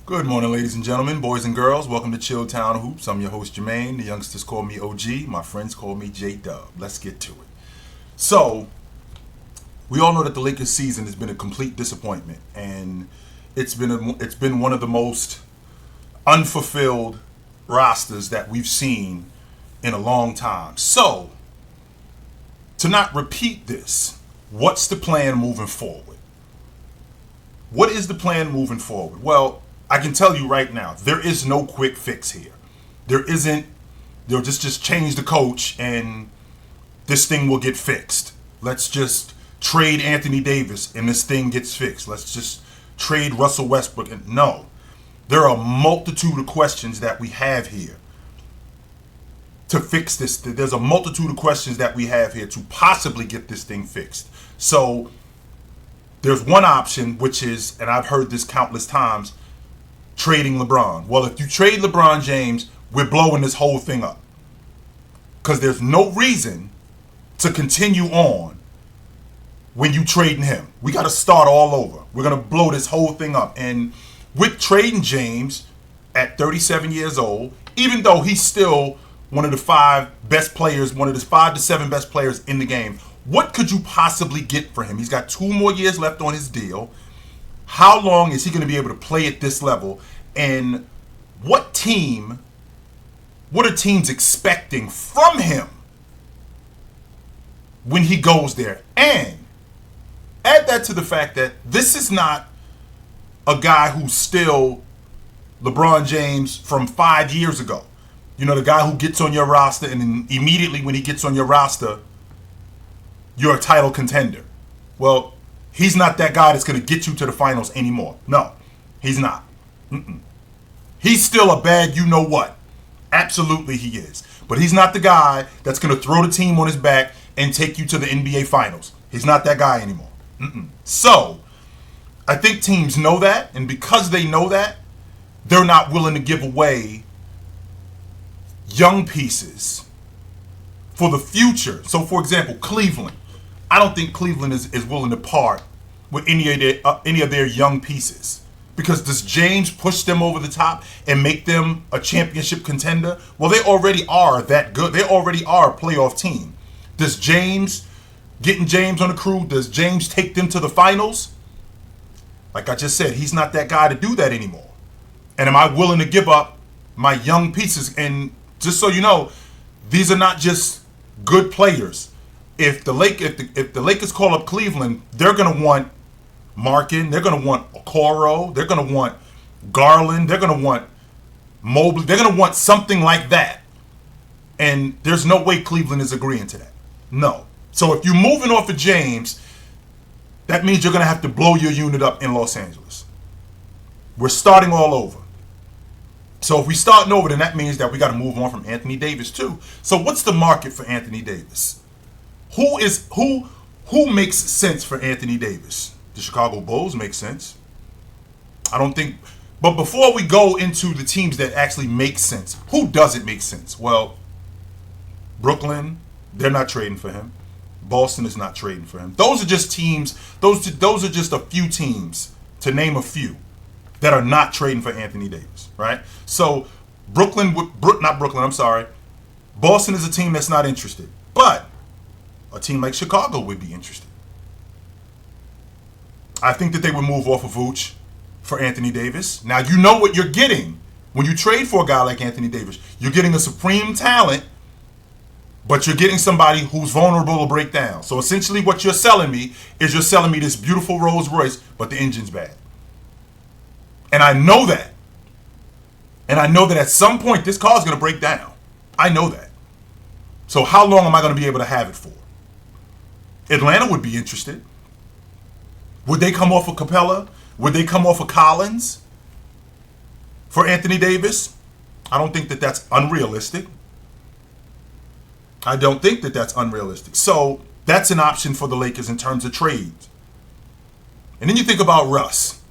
Good morning, ladies and gentlemen, boys and girls. Welcome to Chill Town Hoops. I'm your host, Jermaine. The youngsters call me OG. My friends call me J-Dub. Let's get to it. So, we all know that the Lakers season has been a complete disappointment, and it's been one of the most unfulfilled rosters that we've seen in a long time. So, to not repeat this, what's the plan moving forward? What is the plan moving forward? Well, I can tell you right now, there is no quick fix here. There isn't, they'll just change the coach and this thing will get fixed. Let's just trade Anthony Davis and this thing gets fixed. Let's just trade Russell Westbrook. And no, there are a multitude of questions that we have here to fix this. There's a multitude of questions that we have here to possibly get this thing fixed. So there's one option, which is, and I've heard this countless times, trading LeBron. Well, if you trade LeBron James, we're blowing this whole thing up. Because there's no reason to continue on when you trading him. We got to start all over. We're going to blow this whole thing up. And with trading James at 37 years old, even though he's still one of the five best players, one of the 5 to 7 best players in the game, what could you possibly get for him? He's got 2 more years left on his deal. How long is he going to be able to play at this level? And what are teams expecting from him when he goes there? And add that to the fact that this is not a guy who's still LeBron James from 5 years ago. You know, the guy who gets on your roster and then immediately when he gets on your roster, you're a title contender. Well, he's not that guy that's going to get you to the finals anymore. No, he's not. He's still a bad you-know-what. Absolutely he is. But he's not the guy that's going to throw the team on his back and take you to the NBA finals. He's not that guy anymore. So, I think teams know that, and because they know that, they're not willing to give away young pieces for the future. So, for example, Cleveland. I don't think Cleveland is willing to part with any of their young pieces. Because does James push them over the top and make them a championship contender? Well, they already are that good. They already are a playoff team. Does getting James on the crew, does James take them to the finals? Like I just said, he's not that guy to do that anymore. And am I willing to give up my young pieces? And just so you know, these are not just good players. If the Lakers call up Cleveland, they're going to want Markin, they're going to want Okoro, they're going to want Garland, they're going to want Mobley, they're going to want something like that. And there's no way Cleveland is agreeing to that. No. So if you're moving off of James, that means you're going to have to blow your unit up in Los Angeles. We're starting all over. So if we're starting over, then that means that we got to move on from Anthony Davis too. So what's the market for Anthony Davis? Who makes sense for Anthony Davis? The Chicago Bulls make sense. I don't think. But before we go into the teams that actually make sense, who doesn't make sense? Well, Brooklyn, they're not trading for him. Boston is not trading for him. Those are just teams. Those are just a few teams, to name a few, that are not trading for Anthony Davis, right? So Boston is a team that's not interested. But a team like Chicago would be interested. I think that they would move off of Vooch for Anthony Davis. Now, you know what you're getting when you trade for a guy like Anthony Davis. You're getting a supreme talent, but you're getting somebody who's vulnerable to break down. So essentially what you're selling me is you're selling me this beautiful Rolls Royce, but the engine's bad. And I know that. And I know that at some point this car's going to break down. I know that. So how long am I going to be able to have it for? Atlanta would be interested. Would they come off of Capella? Would they come off of Collins for Anthony Davis? I don't think that that's unrealistic. So that's an option for the Lakers in terms of trades. And then you think about Russ.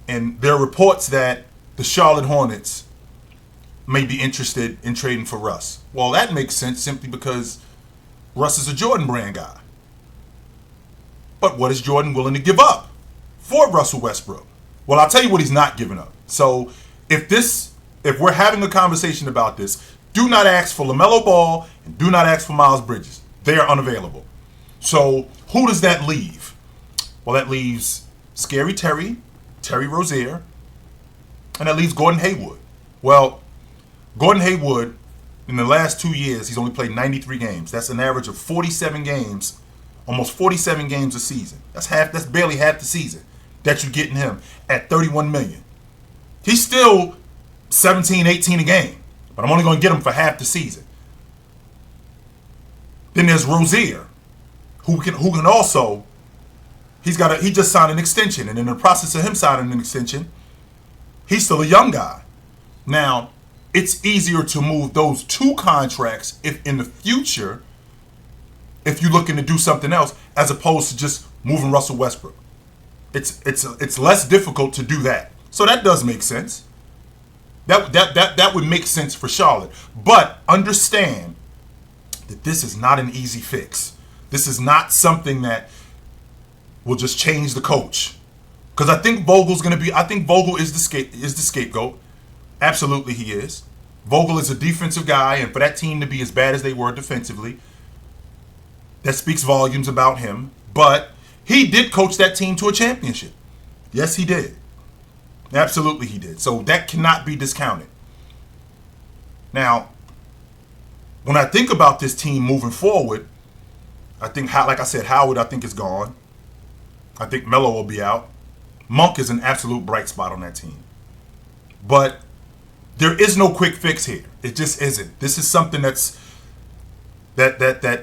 And there are reports that the Charlotte Hornets may be interested in trading for Russ. Well, that makes sense simply because Russ is a Jordan brand guy. But what is Jordan willing to give up for Russell Westbrook? Well, I'll tell you what he's not giving up. So if we're having a conversation about this, do not ask for LaMelo Ball and do not ask for Miles Bridges. They are unavailable. So who does that leave? Well, that leaves Scary Terry, Terry Rozier, and that leaves Gordon Hayward. Well, Gordon Hayward, in the last 2 years, he's only played 93 games. That's an average of 47 games, almost 47 games a season. That's barely half the season that you're getting him at $31 million. He's still 17, 18 a game, but I'm only going to get him for half the season. Then there's Rozier, who can also, he just signed an extension, and in the process of him signing an extension, he's still a young guy. Now, it's easier to move those two contracts if in the future, if you're looking to do something else, as opposed to just moving Russell Westbrook. It's less difficult to do that. So that does make sense. That would make sense for Charlotte. But understand that this is not an easy fix. This is not something that will just change the coach. Because I think Vogel is the scapegoat. Absolutely he is. Vogel is a defensive guy, and for that team to be as bad as they were defensively, that speaks volumes about him. But he did coach that team to a championship. Yes, he did. Absolutely he did. So that cannot be discounted. Now, when I think about this team moving forward, I think, like I said, Howard, I think, is gone. I think Melo will be out. Monk is an absolute bright spot on that team. But there is no quick fix here. It just isn't. This is something that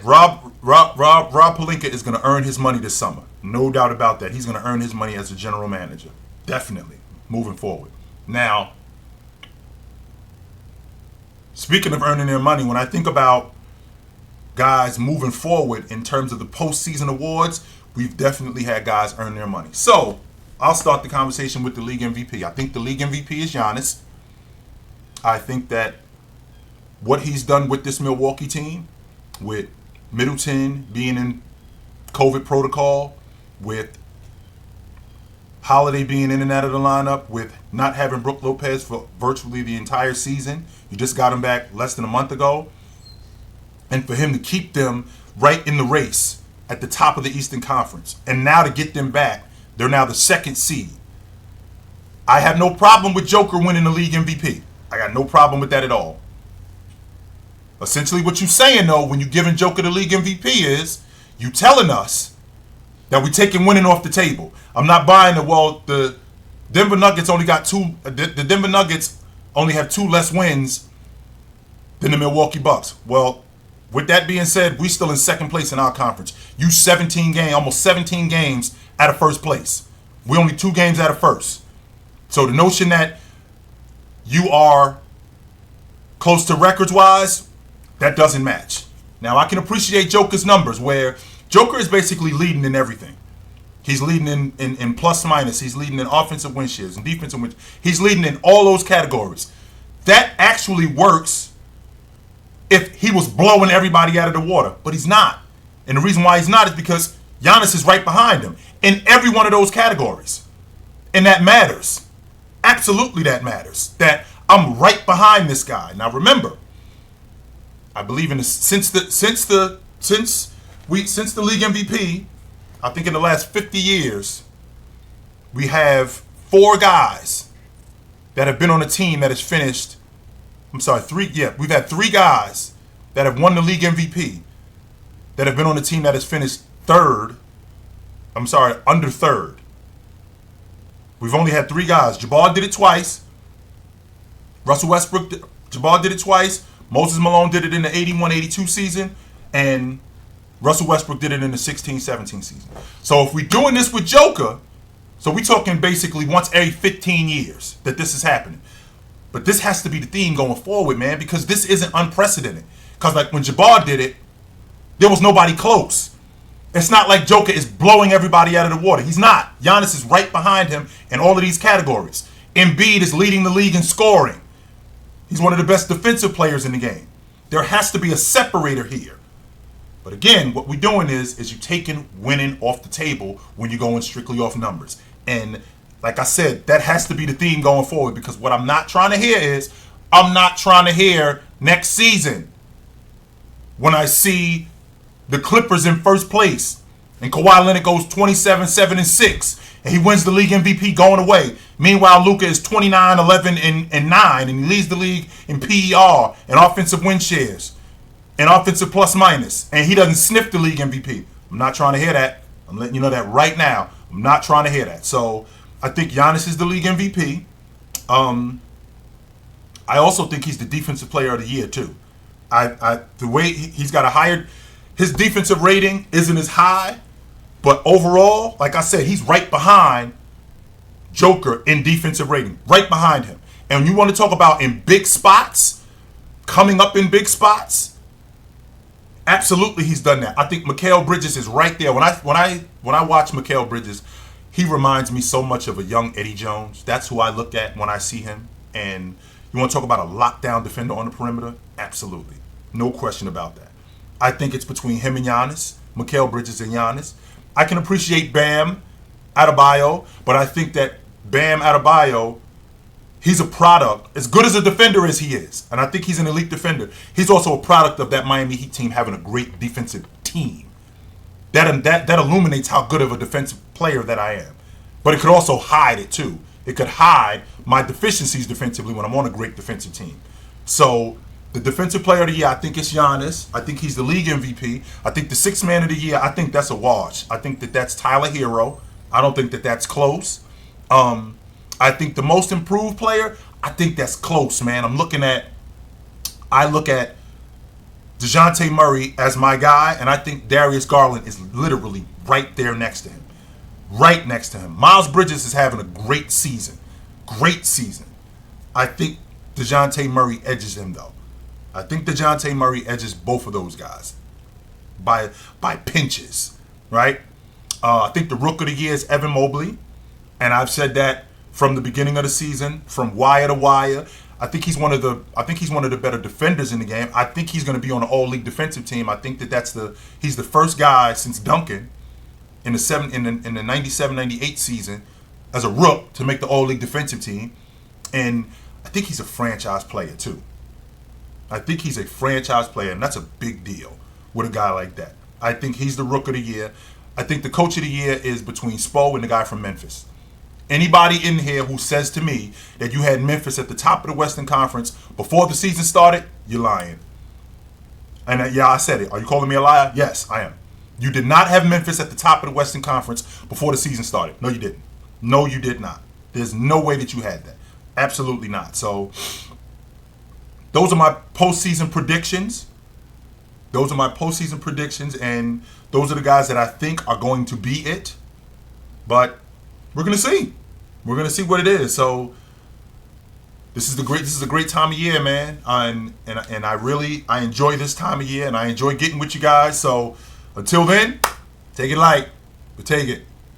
Rob Pelinka is going to earn his money this summer. No doubt about that. He's going to earn his money as a general manager. Definitely. Moving forward. Now, speaking of earning their money, when I think about guys moving forward in terms of the postseason awards, we've definitely had guys earn their money. So, I'll start the conversation with the league MVP. I think the league MVP is Giannis. I think that what he's done with this Milwaukee team, with Middleton being in COVID protocol, with Holiday being in and out of the lineup, with not having Brook Lopez for virtually the entire season. You just got him back less than a month ago. And for him to keep them right in the race at the top of the Eastern Conference. And now to get them back, they're now the second seed. I have no problem with Joker winning the league MVP. I got no problem with that at all. Essentially what you're saying, though, when you're giving Joker the league MVP is you telling us that we're taking winning off the table. I'm not buying the Denver Nuggets only got the Denver Nuggets only have 2 less wins than the Milwaukee Bucks. Well, with that being said, we still in second place in our conference. You almost 17 games out of first place. We only 2 games out of first. So the notion that you are close to records-wise, that doesn't match. Now, I can appreciate Joker's numbers where Joker is basically leading in everything. He's leading in plus minus. He's leading in offensive win shares and defensive win. He's leading in all those categories. That actually works if he was blowing everybody out of the water, but he's not. And the reason why he's not is because Giannis is right behind him in every one of those categories. And that matters. Absolutely that matters. That I'm right behind this guy. Now remember, I believe in this since the league MVP, I think in the last 50 years, we have 4 guys that have been on a team that has finished. We've had 3 guys that have won the league MVP that have been on a team that has finished under third. We've only had 3 guys. Jabbar did it twice. Jabbar did it twice. Moses Malone did it in the 81-82 season. And Russell Westbrook did it in the 16-17 season. So if we're doing this with Joker, so we're talking basically once every 15 years that this is happening. But this has to be the theme going forward, man, because this isn't unprecedented. Because like when Jabbar did it, there was nobody close. It's not like Joker is blowing everybody out of the water. He's not. Giannis is right behind him in all of these categories. Embiid is leading the league in scoring. He's one of the best defensive players in the game. There has to be a separator here. But again, what we're doing is you're taking winning off the table when you're going strictly off numbers. And Like I said, that has to be the theme going forward, because what I'm not trying to hear is, I'm not trying to hear next season when I see the Clippers in first place and Kawhi Leonard goes 27-7-6 and he wins the league MVP going away. Meanwhile, Luka is 29-11-9 and he leads the league in PER and offensive win shares and offensive plus minus, and he doesn't sniff the league MVP. I'm not trying to hear that. I'm letting you know that right now. I'm not trying to hear that. So I think Giannis is the league MVP. I also think he's the defensive player of the year too. The way he's got a higher, his defensive rating isn't as high, but overall, like I said, he's right behind Joker in defensive rating, right behind him. And you want to talk about in big spots, coming up in big spots, absolutely he's done that. I think Mikal Bridges is right there. When I watch Mikal Bridges, he reminds me so much of a young Eddie Jones. That's who I look at when I see him. And you want to talk about a lockdown defender on the perimeter? Absolutely. No question about that. I think it's between him and Giannis, Mikal Bridges and Giannis. I can appreciate Bam Adebayo, but I think that Bam Adebayo, he's a product, as good as a defender as he is, and I think he's an elite defender, he's also a product of that Miami Heat team having a great defensive team. That illuminates how good of a defensive player that I am. But it could also hide it too. It could hide my deficiencies defensively when I'm on a great defensive team. So the defensive player of the year, I think it's Giannis. I think he's the league MVP. I think the sixth man of the year, I think that's a wash. I think that that's Tyler Hero. I don't think that that's close. I think the most improved player, I think that's close, man. I look at DeJounte Murray as my guy, and I think Darius Garland is literally right there next to him. Right next to him. Miles Bridges is having a great season. Great season. I think DeJounte Murray edges him, though. I think DeJounte Murray edges both of those guys by pinches, right? I think the Rook of the year is Evan Mobley, and I've said that from the beginning of the season, from wire to wire. I think he's one of the better defenders in the game. I think he's going to be on an all-league defensive team. I think that he's the first guy since Duncan in the 97-98 season as a Rook to make the all-league defensive team, and I think he's a franchise player too. I think he's a franchise player, and that's a big deal with a guy like that. I think he's the Rook of the year. I think the coach of the year is between Spo and the guy from Memphis. Anybody in here who says to me that you had Memphis at the top of the Western Conference before the season started, you're lying. And yeah, I said it. Are you calling me a liar? Yes, I am. You did not have Memphis at the top of the Western Conference before the season started. No, you didn't. No, you did not. There's no way that you had that. Absolutely not. So those are my postseason predictions. And those are the guys that I think are going to be it. But we're gonna see. We're gonna see what it is. So this is a great time of year, man. And I enjoy this time of year, and I enjoy getting with you guys. So until then, take it light, but take it.